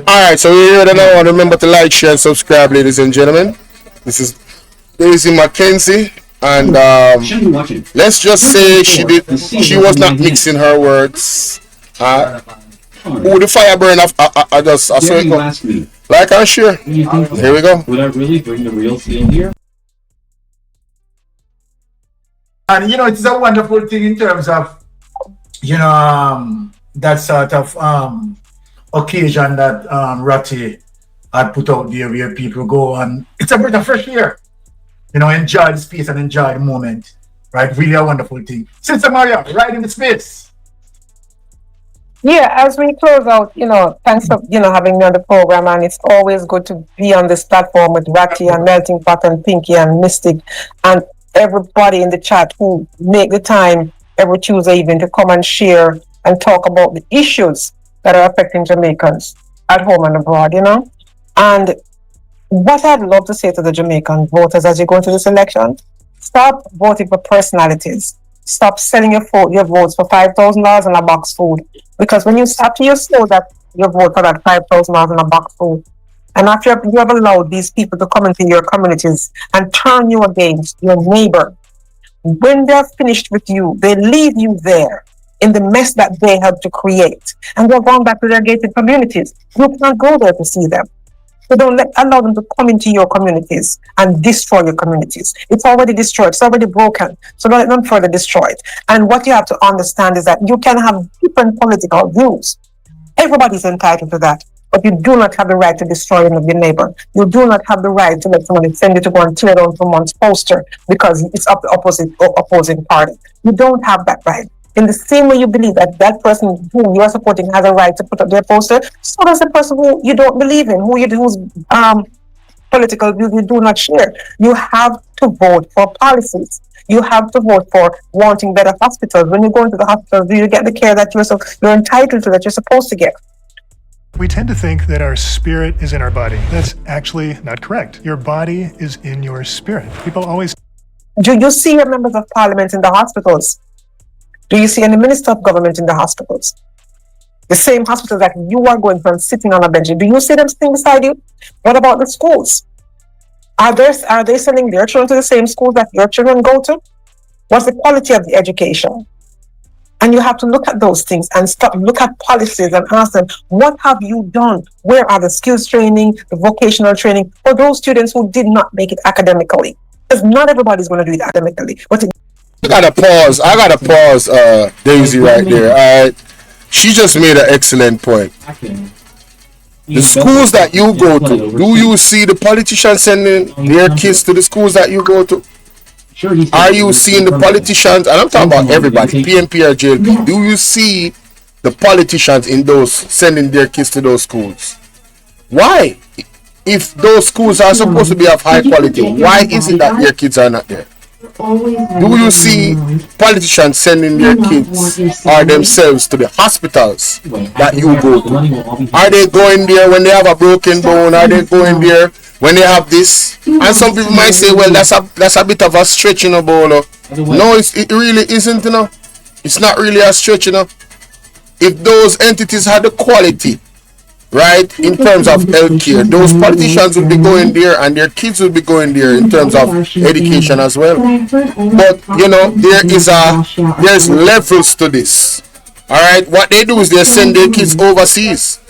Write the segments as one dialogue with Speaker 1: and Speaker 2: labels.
Speaker 1: Alright, so we're here now. Remember to like, share, and subscribe, ladies and gentlemen. This is Daisy Mackenzie, and let's just say she was not mixing her words. The fire burn I just I saw it go. Like and share. Here we go. Would I really bring the real feel here?
Speaker 2: And it's a wonderful thing in terms of that sort of occasion that Ratty had put out there where people go and it's a breath of fresh air. Enjoy the space and enjoy the moment. Right? Really a wonderful thing. Sister Maria, right in the space.
Speaker 3: Yeah, as we close out, thanks for, having me on the program, and it's always good to be on this platform with Ratty and Melting Pot and Pinky and Mystic and everybody in the chat who make the time every Tuesday evening to come and share and talk about the issues that are affecting Jamaicans at home and abroad, And what I'd love to say to the Jamaican voters as you go into this election, stop voting for personalities. Stop selling your votes for $5,000 in a box food. Because when you start to show that you vote for that $5,000 in a box food, and after you have allowed these people to come into your communities and turn you against your neighbor, when they're finished with you, they leave you there in the mess that they helped to create. And they're going back to their gated communities. You can't go there to see them. So don't allow them to come into your communities and destroy your communities. It's already destroyed. It's already broken. So don't let them further destroy it. And what you have to understand is that you can have different political views. Everybody's entitled to that. But you do not have the right to destroy your neighbor. You do not have the right to let someone send you to go and tear down someone's poster because it's of the opposing party. You don't have that right. In the same way you believe that person whom you are supporting has a right to put up their poster, so does the person who you don't believe in, whose political views you do not share. You have to vote for policies. You have to vote for wanting better hospitals. When you go into the hospital, do you get the care that you're entitled to, that you're supposed to get?
Speaker 4: We tend to think that our spirit is in our body. That's actually not correct. Your body is in your spirit. People always...
Speaker 3: Do you see your members of parliament in the hospitals? Do you see any minister of government in the hospitals? The same hospitals that you are going from sitting on a bench. Do you see them sitting beside you? What about the schools? Are they sending their children to the same schools that your children go to? What's the quality of the education? And you have to look at those things and look at policies and ask them, what have you done? Where are the skills training, the vocational training for those students who did not make it academically? Because not everybody's going to do it academically.
Speaker 1: I gotta pause, Daisy right there. All right, she just made an excellent point. The schools that you go to, do you see the politicians sending their kids to the schools that you go to? Are you seeing the politicians, and I'm talking about everybody, PNP or JLP, do you see the politicians in those sending their kids to those schools? Why? If those schools are supposed to be of high quality, why is it that their kids are not there? Do you see politicians sending their kids or themselves to the hospitals that you go to? Are they going there when they have a broken bone? Are they going there when they have this? And some people might say, well, that's a bit of a stretch, Bolo. No, it really isn't, It's not really a stretch, If those entities had the quality, right, in terms of healthcare, those politicians will be going there and their kids will be going there in terms of education as well. But there's levels to this. All right, what they do is they send their kids overseas,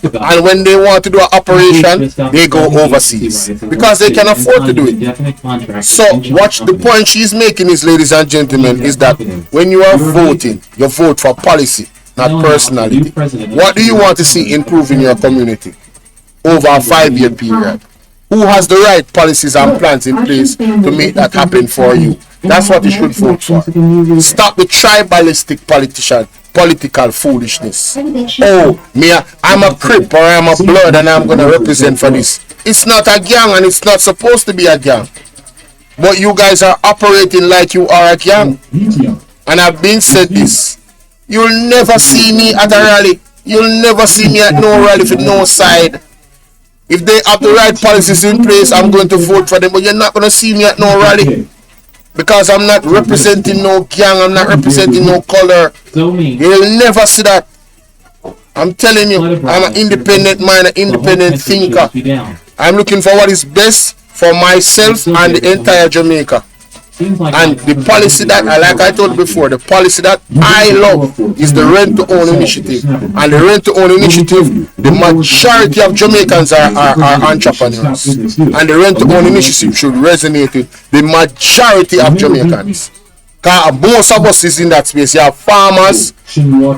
Speaker 1: and when they want to do an operation, they go overseas because they can afford to do it. So watch, the point she's making is, ladies and gentlemen, is that when you are voting, you vote for policy, not personality. What do you want to see improve in your community over a 5-year period? Who has the right policies and plans in place to make that happen for you? That's what you should vote for. Stop the tribalistic political foolishness. Oh, I'm a Crip or I'm a Blood and I'm going to represent for this. It's not a gang and it's not supposed to be a gang. But you guys are operating like you are a gang. And I've been said this. You'll never see me at a rally. You'll never see me at no rally with no side. If they have the right policies in place, I'm going to vote for them. But you're not going to see me at no rally. Because I'm not representing no gang. I'm not representing no color. You'll never see that. I'm telling you, I'm an independent mind, an independent thinker. I'm looking for what is best for myself and the entire Jamaica. And the policy that, like I told before, the policy that I love is the rent-to-own initiative. And the rent-to-own initiative, the majority of Jamaicans are entrepreneurs. And the rent-to-own initiative should resonate with the majority of Jamaicans. Because most of us is in that space. You have farmers,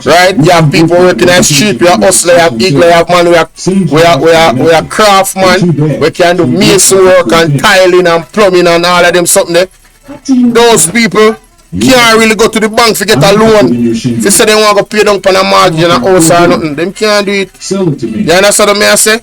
Speaker 1: right? You have people working at street. You have hustler, you have eagler, you have man, we are craftsman. We can do mason work and tiling and plumbing and all of them something there. Those people can't really go to the bank to get a loan. If they say they want to pay down on a mortgage and a house or nothing, them can't do it. You understand what I say?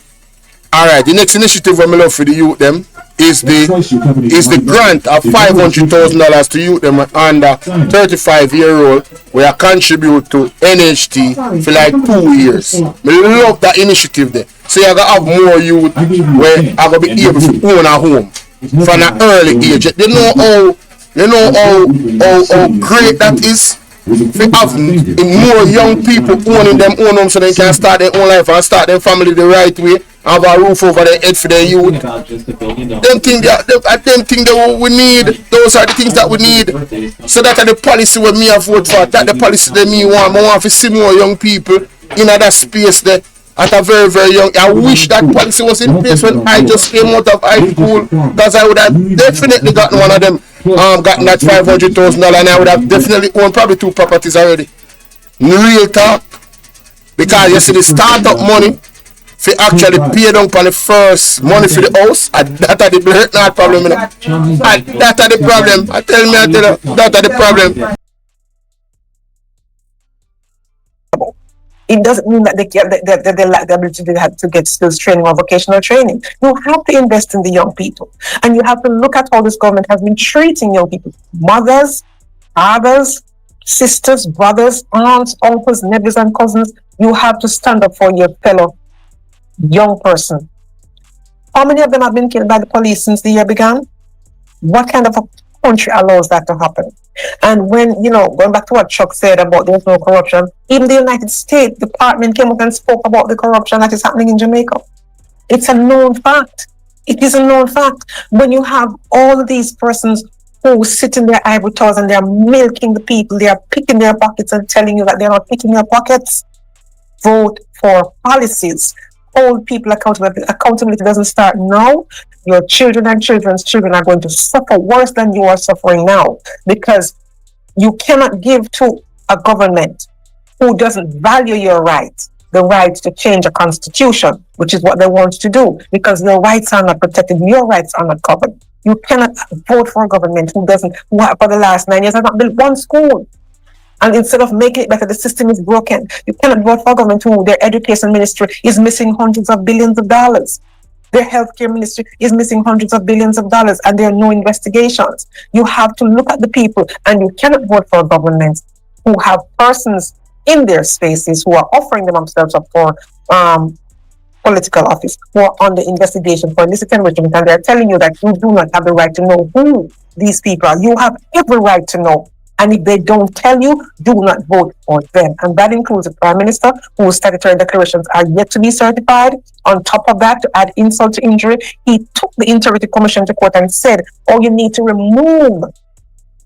Speaker 1: Alright, the next initiative we love for the youth them is the grant of $500,000 to youth them under 35-year-old where I contribute to NHT for like 2 years. I love that initiative there. So you're gonna have more youth where I'm gonna be able to own a home from an early age. They know how great that is. We have more young people owning them own homes so they can start their own life and start their family the right way. Have a roof over their head for their youth. Them things that we need. Those are the things that we need. So that are the policy we me have vote for. That the policy that me want. I want to see more young people in that space there at a very, very young. I wish that policy was in place when I just came out of high school, because I would have definitely gotten one of them. Gotten that $500,000 and I would have definitely owned probably 2 properties already. Real talk. Because you see the startup money for actually pay down for the first money for the house, and that are the not problem. That are the problem. I tell you, that are the problem.
Speaker 3: It doesn't mean that they lack the ability to get skills training or vocational training. You have to invest in the young people. And you have to look at how this government has been treating young people. Mothers, fathers, sisters, brothers, aunts, uncles, nephews, and cousins. You have to stand up for your fellow young person. How many of them have been killed by the police since the year began? What kind of a country allows that to happen? And when, going back to what Chuck said about there's no corruption, even the United States Department came up and spoke about the corruption that is happening in Jamaica. It's a known fact. It is a known fact. When you have all of these persons who sit in their ivory towers and they're milking the people, they are picking their pockets and telling you that they're not picking your pockets, vote for policies. Hold people accountable. Accountability doesn't start now. Your children and children's children are going to suffer worse than you are suffering now, because you cannot give to a government who doesn't value your rights, the right to change a constitution, which is what they want to do, because your rights are not protected, your rights are not covered. You cannot vote for a government who for the last 9 years, has not built one school. And instead of making it better, the system is broken. You cannot vote for a government who their education ministry is missing hundreds of billions of dollars. Their healthcare ministry is missing hundreds of billions of dollars, and there are no investigations. You have to look at the people, and you cannot vote for a government who have persons in their spaces who are offering themselves up for political office, who are under investigation for illicit enrichment, and they're telling you that you do not have the right to know who these people are. You have every right to know. And if they don't tell you, do not vote for them. And that includes the Prime Minister, whose statutory declarations are yet to be certified. On top of that, to add insult to injury, he took the Integrity Commission to court and said, you need to remove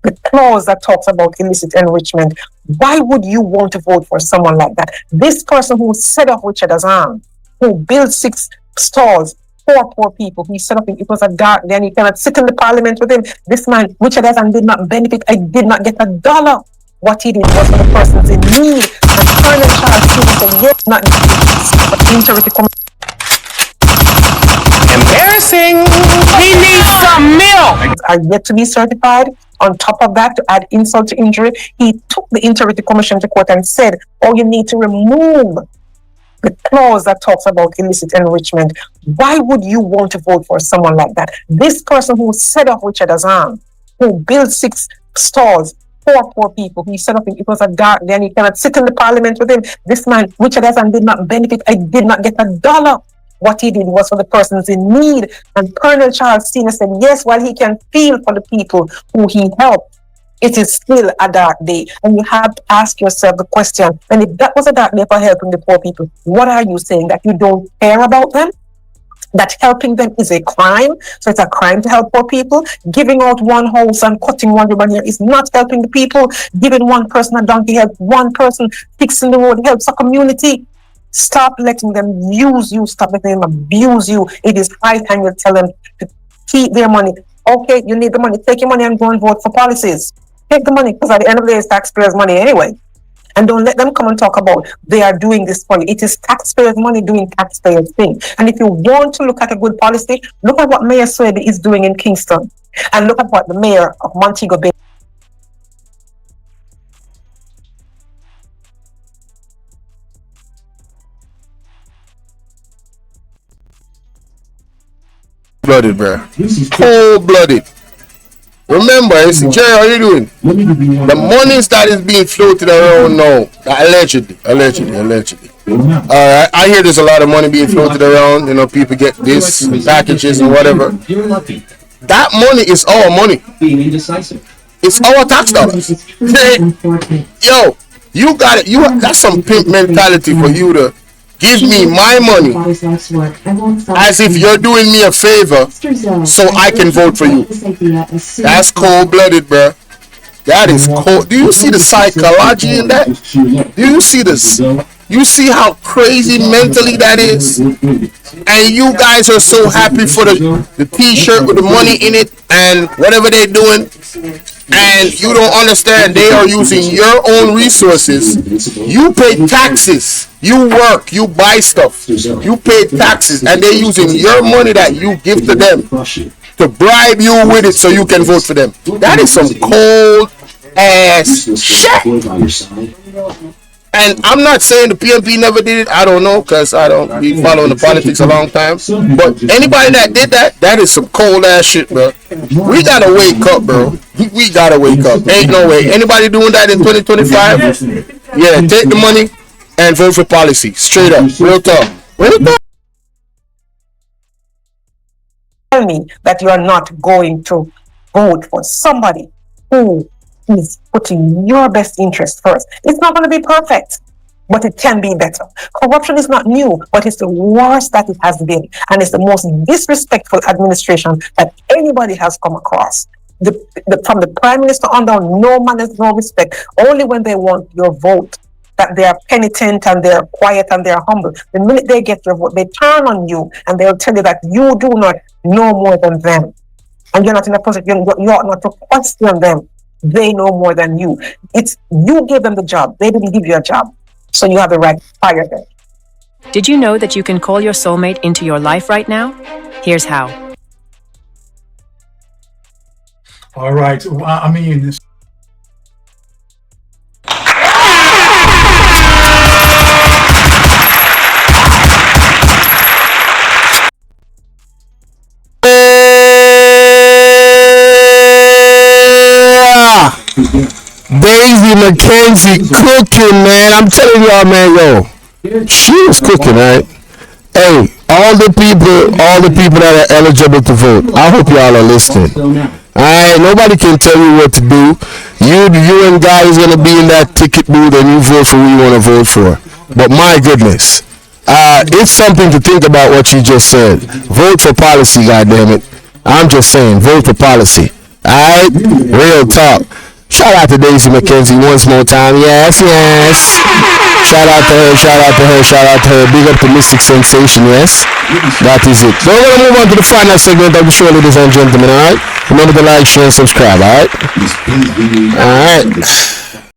Speaker 3: the clause that talks about illicit enrichment. Why would you want to vote for someone like that? This person who set up Richard's arm, who built 6 stalls, poor people. He set up, it was a dark day, and you cannot sit in the parliament with him. This man, Richard Hassan, did not benefit. I did not get $1. What he did was for the persons in need. And Colonel Charles said, yes, not Integrity Commission.
Speaker 5: Embarrassing. He needs some milk.
Speaker 3: Are yet to be certified. On top of that, to add insult to injury, he took the Integrity Commission to court and said, you need to remove the clause that talks about illicit enrichment. Why would you want to vote for someone like that? This person who set up Richard Hassan, who built 6 stalls, poor people. He set up, it was a dark day, and you cannot sit in the parliament with him. This man, Richard Hassan, did not benefit. I did not get $1. What he did was for the persons in need. And Colonel Charles Senior said, yes, while he can feel for the people who he helped it is still a dark day. And you have to ask yourself the question, and if that was a dark day for helping the poor people, what are you saying? That you don't care about them? That helping them is a crime? So it's a crime to help poor people? Giving out one house and cutting one ribbon here is not helping the people? Giving one person a donkey help, one person fixing the road helps a community? Stop letting them use you. Stop letting them abuse you. It is high time you tell them to keep their money. Okay, you need the money. Take your money and go and vote for policies. Take the money, because at the end of the day, it's taxpayers' money anyway. And don't let them come and talk about they are doing this for you. It is taxpayers' money doing taxpayers' thing. And if you want to look at a good policy, look at what Mayor Swebe is doing in Kingston. And look at what the mayor of Montego Bay.
Speaker 1: Blooded, bro. Cold-blooded. Remember, it's Jerry, how you doing? The monies that is being floated around now, allegedly. Alright, I hear there's a lot of money being floated around. You know, people get this, packages and whatever. That money is our money. It's our tax dollars. Yo, you got it. That's some pimp mentality for you to give me my money as if you're doing me a favor so I can vote for you. That's cold-blooded, bro. That is cold. Do you see the psychology in that? Do you see this? You see how crazy mentally that is? And you guys are so happy for the t-shirt with the money in it and whatever they're doing. And you don't understand, they are using your own resources. You pay taxes. You work, you buy stuff. You pay taxes, and they're using your money that you give to them to bribe you with it so you can vote for them. That is some cold ass shit. And I'm not saying the PNP never did it. I don't know, because I don't be following the politics a long time. But anybody that did that, that is some cold ass shit, bro. We gotta wake up, bro. We gotta wake up. Ain't no way. Anybody doing that in 2025? Yeah, take the money and vote for policy. Straight up. Real talk. Real talk.
Speaker 3: Tell me that you are not going to vote for somebody who is putting your best interest first. It's not going to be perfect, but it can be better. Corruption is not new, but it's the worst that it has been. And it's the most disrespectful administration that anybody has come across. From the Prime Minister on down, no man has no respect. Only when they want your vote, that they are penitent and they're quiet and they're humble. The minute they get your vote, they turn on you and they'll tell you that you do not know more than them. And you're not in a position, you ought not to question them. They know more than you. It's you gave them the job. They didn't give you a job. So you have the right to fire them.
Speaker 6: Did you know that you can call your soulmate into your life right now? Here's how.
Speaker 2: All right. I mean,
Speaker 1: Daisy McKenzie cooking, man. I'm telling y'all, man, yo, she was cooking, right? Hey, all the people that are eligible to vote, I hope y'all are listening. Alright, nobody can tell you what to do. You and Guy is gonna be in that ticket booth and you vote for who you wanna vote for. But my goodness, it's something to think about what she just said. Vote for policy, goddammit. I'm just saying, vote for policy. Alright? Real talk. Shout out to Daisy McKenzie once more time. Yes. Shout out to her. Big up to Mystic Sensation, yes. That is it. So we're going to move on to the final segment of the show, ladies and gentlemen, alright? Remember to like, share, and subscribe, alright? Alright.